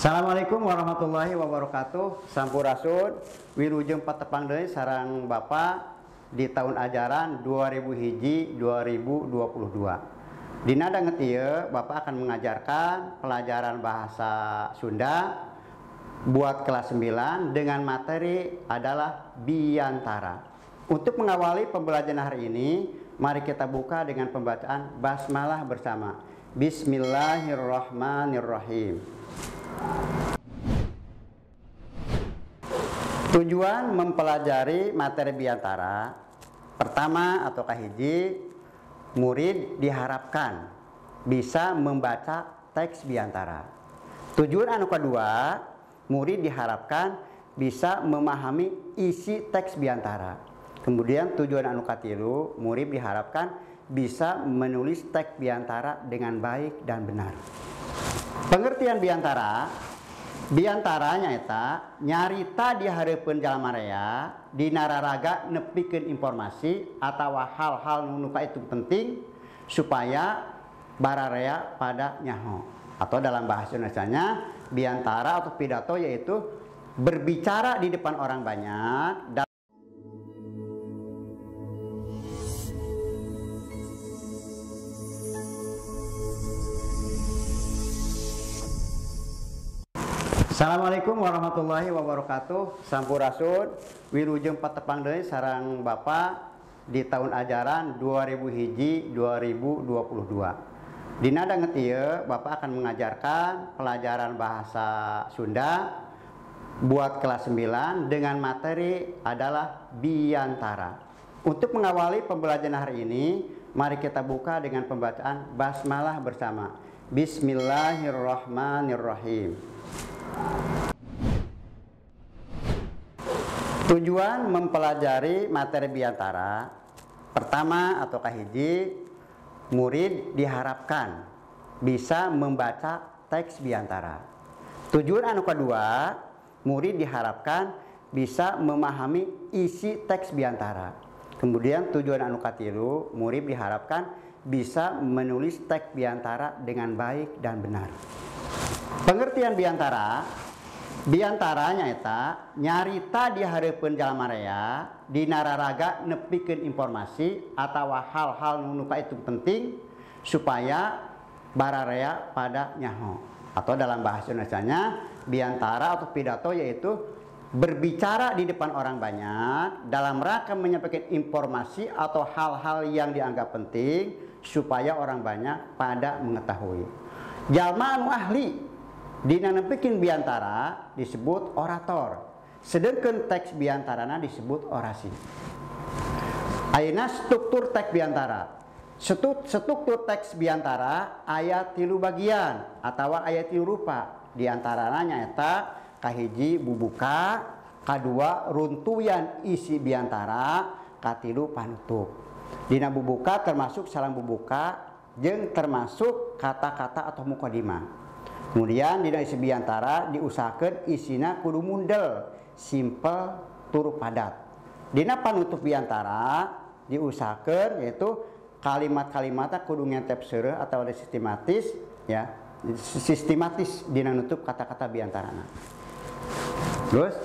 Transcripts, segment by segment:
Assalamualaikum warahmatullahi wabarakatuh. Sampurasun wilujeng patepang deui sareng Bapak di tahun ajaran 2000 hiji 2022. Dina danget ieu Bapak akan mengajarkan pelajaran bahasa Sunda buat kelas 9 dengan materi adalah biantara. Untuk mengawali pembelajaran hari ini, mari kita buka dengan pembacaan basmalah bersama. Bismillahirrahmanirrahim. Tujuan mempelajari materi biantara pertama atau kahiji, murid diharapkan bisa membaca teks biantara. Tujuan anu kedua, murid diharapkan bisa memahami isi teks biantara. Kemudian tujuan anu katilu, murid diharapkan bisa menulis teks biantara dengan baik dan benar. Pengertian biantaranya eta nyarita di hareupeun jalma rea dina raraga nepikeun informasi atau hal-hal nu itu penting supaya bararea pada nyaho. Atau dalam bahasa Indonesianya biantara atau pidato yaitu berbicara di depan orang banyak. Assalamualaikum warahmatullahi wabarakatuh. Sampurasun wilujeng patepang deui sareng Bapak di tahun ajaran 2000 hiji 2022. Dina danget ieu Bapak akan mengajarkan pelajaran bahasa Sunda buat kelas 9 dengan materi adalah biantara. Untuk mengawali pembelajaran hari ini, mari kita buka dengan pembacaan basmalah bersama. Bismillahirrahmanirrahim. Tujuan mempelajari materi biantara pertama atau kahiji, murid diharapkan bisa membaca teks biantara. Tujuan anu kedua, murid diharapkan bisa memahami isi teks biantara. Kemudian tujuan anu katilu, murid diharapkan bisa menulis teks biantara dengan baik dan benar. Pengertian biantaranya eta nyarita di hareupeun jalma rea dina raraga nepikeun informasi atau hal-hal nu itu penting supaya bararea pada nyaho. Atau dalam bahasa Indonesianya biantara atau pidato yaitu berbicara di depan orang banyak dalam rangka menyampaikan informasi atau hal-hal yang dianggap penting supaya orang banyak pada mengetahui. Jalma anu ahli dina nepikeun biantara disebut orator, sedangkan teks biantarana disebut orasi. Ayeuna struktur teks biantara. Struktur teks biantara aya 3 bagian atau aya 3 rupa. Di antarana nyaeta kahiji bubuka, kadua runtuyan isi biantara, katilu panutup. Dina bubuka termasuk salam bubuka jeung termasuk kata-kata atau mukadimah. Kemudian dina isi biantara diusahakeun isina kudu mundel, simpel, tur padat. Dina panutup biantara diusahakeun yaitu kalimat-kalimatna kudu ngentep seureuh atau ada sistematis ya, sistematis dina nutup kata-kata biantarana. Terus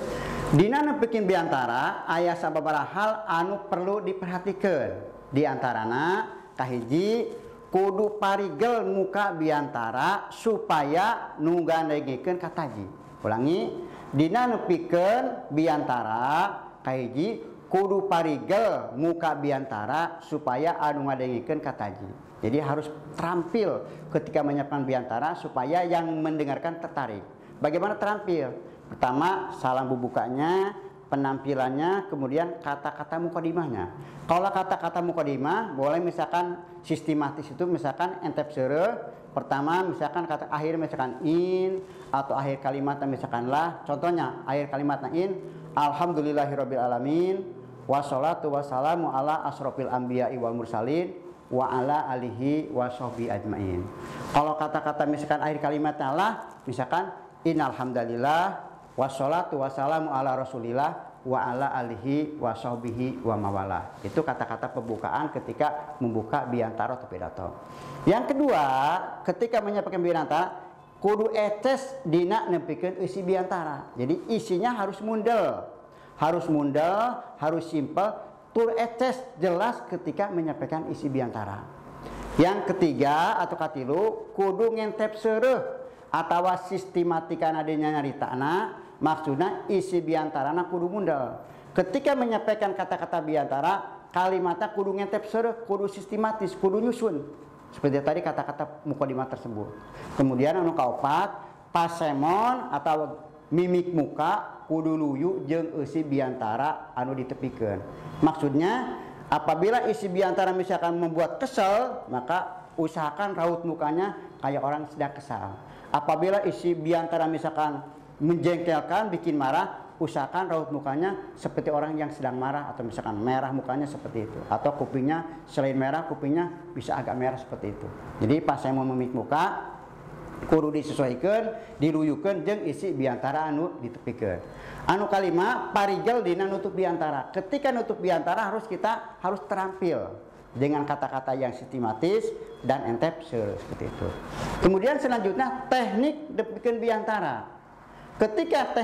dina nepikeun biantara aya sababaraha hal anu perlu diperhatikeun. Di antarana kahiji kudu parigel muka biantara supaya nu gandengkeun kataji. Ulangi, dina nepikeun biantara kahiji kudu parigel muka biantara supaya anu ngadengkeun kataji. Jadi harus terampil ketika menyiapkan biantara supaya yang mendengarkan tertarik. Bagaimana terampil? Pertama, salam bubukanya, penampilannya, kemudian kata-kata mukadimahnya. Kalau kata-kata mukadimah boleh misalkan sistematis itu misalkan entep seureuh. Pertama misalkan kata akhir misalkan in atau akhir kalimatnya misalkan lah. Contohnya akhir kalimatnya in alhamdulillahirabbil alamin wassalatu wassalamu ala asrofil anbiya'i wal mursalin wa ala alihi washobi ajmain. Kalau kata-kata misalkan akhir kalimatnya lah misalkan innalhamdulillah wassalatu wassalamu ala rasulillah wa ala alihi wa sahbihi wa mawalah. Itu kata-kata pembukaan ketika membuka biantara atau pidato. Yang kedua, ketika menyampaikan biantara, kudu eces dina nepikeun isi biantara. Jadi isinya harus mundel, harus simpel, tur eces jelas ketika menyampaikan isi biantara. Yang ketiga atau katilu kudu ngentep seureuh atawa sistematika adanya nyaritana, maksudna isi biantarana kudu mundel. Ketika menyampaikan kata-kata biantara, kalimatnya kudu ngentep seureuh, kudu sistematis, kudu nyusun. Seperti tadi kata-kata mukadimah tersebut. Kemudian anu kaopat, pasemon atau mimik muka kudu luyu jeung isi biantara anu ditepikeun. Maksudnya apabila isi biantara misalkan membuat kesal, maka usahakan raut mukanya kayak orang sedang kesal. Apabila isi biantara misalkan menjengkelkan, bikin marah, usahakan raut mukanya seperti orang yang sedang marah, atau misalkan merah mukanya seperti itu, atau kupingnya selain merah kupingnya bisa agak merah seperti itu. Jadi pas saya mau memik muka kudu disesuaikan, diluyukeun jeung isi biantara anu ditepikeun. Anu kalima parigel dina nutup biantara. Ketika nutup biantara kita harus terampil dengan kata-kata yang sistematis dan entep seperti itu. Kemudian selanjutnya teknik nepikeun biantara. Ketika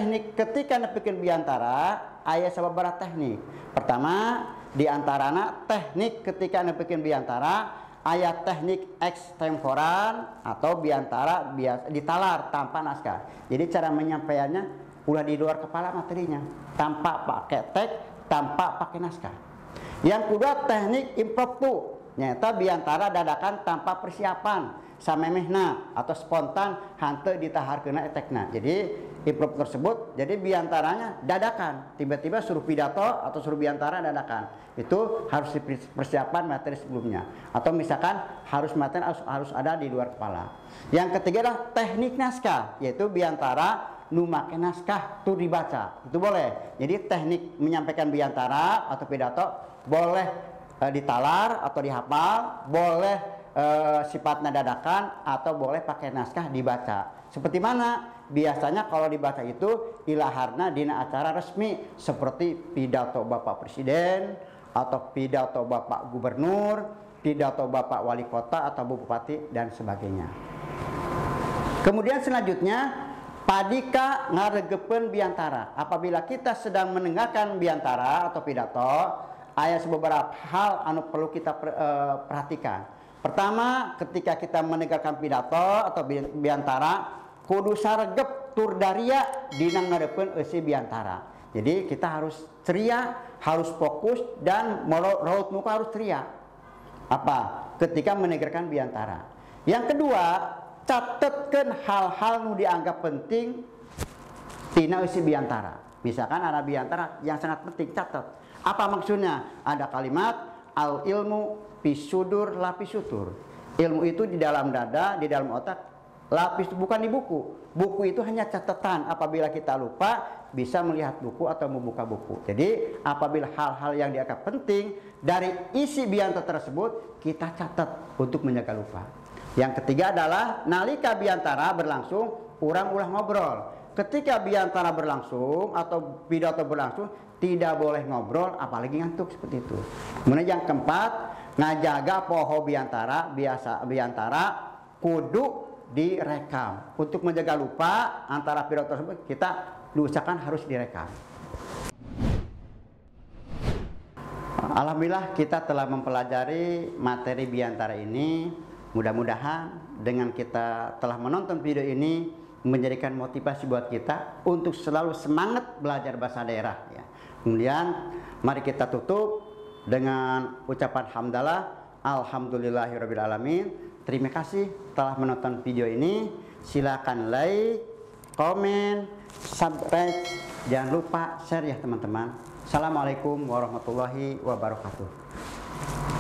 nepikeun biantara aya sababaraha teknik. Pertama, diantarana teknik ketika nepikeun biantara aya teknik ekstemporan atau biantara biasa ditalar tanpa naskah. Jadi cara menyampaikannya udah di luar kepala materinya, tanpa pakai teks, tanpa pakai naskah. Yang kedua teknik impromptu, nyata biantara dadakan tanpa persiapan, samemehna atau spontan hanteu ditaharkeuna etekna. Jadi improv tersebut jadi biantaranya dadakan, tiba-tiba suruh pidato atau suruh biantara dadakan, itu harus persiapan materi sebelumnya, atau misalkan materi harus ada di luar kepala. Yang ketiga adalah teknik naskah, yaitu biantara nu make naskah tuh dibaca, itu boleh. Jadi teknik menyampaikan biantara atau pidato boleh ditalar atau dihafal, boleh sifatnya dadakan, atau boleh pakai naskah dibaca. Seperti mana? Biasanya kalau dibaca itu ilaharna dina acara resmi seperti pidato Bapak Presiden atau pidato Bapak Gubernur, pidato Bapak Wali Kota atau Bupati dan sebagainya. Kemudian selanjutnya padika ngaregepeun biantara. Apabila kita sedang mendengarkan biantara atau pidato, ada beberapa hal anu perlu kita perhatikan. Pertama, ketika kita mendengarkan pidato atau biantara, kudu saregep tur daria dina ngarepeun isi biantara. Jadi kita harus ceria, harus fokus, dan raut muka harus ceria. Apa? Ketika mendengarkan biantara. Yang kedua, catatkan hal-hal nu dianggap penting tina isi biantara. Misalkan ada biantara yang sangat penting, catat. Apa maksudnya? Ada kalimat al ilmu pisudur lapisutur. Ilmu itu di dalam dada, di dalam otak. Lapis bukan di buku. Buku itu hanya catatan. Apabila kita lupa, bisa melihat buku atau membuka buku. Jadi apabila hal-hal yang dianggap penting dari isi biantara tersebut, kita catat untuk menjaga lupa. Yang ketiga adalah nalika biantara berlangsung, urang ulah ngobrol. Ketika biantara berlangsung atau pidato berlangsung, tidak boleh ngobrol, apalagi ngantuk seperti itu. Kemudian yang keempat, ngajaga poho biantara, kudu direkam. Untuk menjaga lupa antara pidato tersebut, kita diusahakan harus direkam. Alhamdulillah kita telah mempelajari materi biantara ini. Mudah-mudahan dengan kita telah menonton video ini menjadikan motivasi buat kita untuk selalu semangat belajar bahasa daerah ya. Kemudian mari kita tutup dengan ucapan hamdalah, alhamdulillahirabbil alamin. Terima kasih telah menonton video ini. Silakan like, komen, subscribe, jangan lupa share ya teman-teman. Assalamualaikum warahmatullahi wabarakatuh.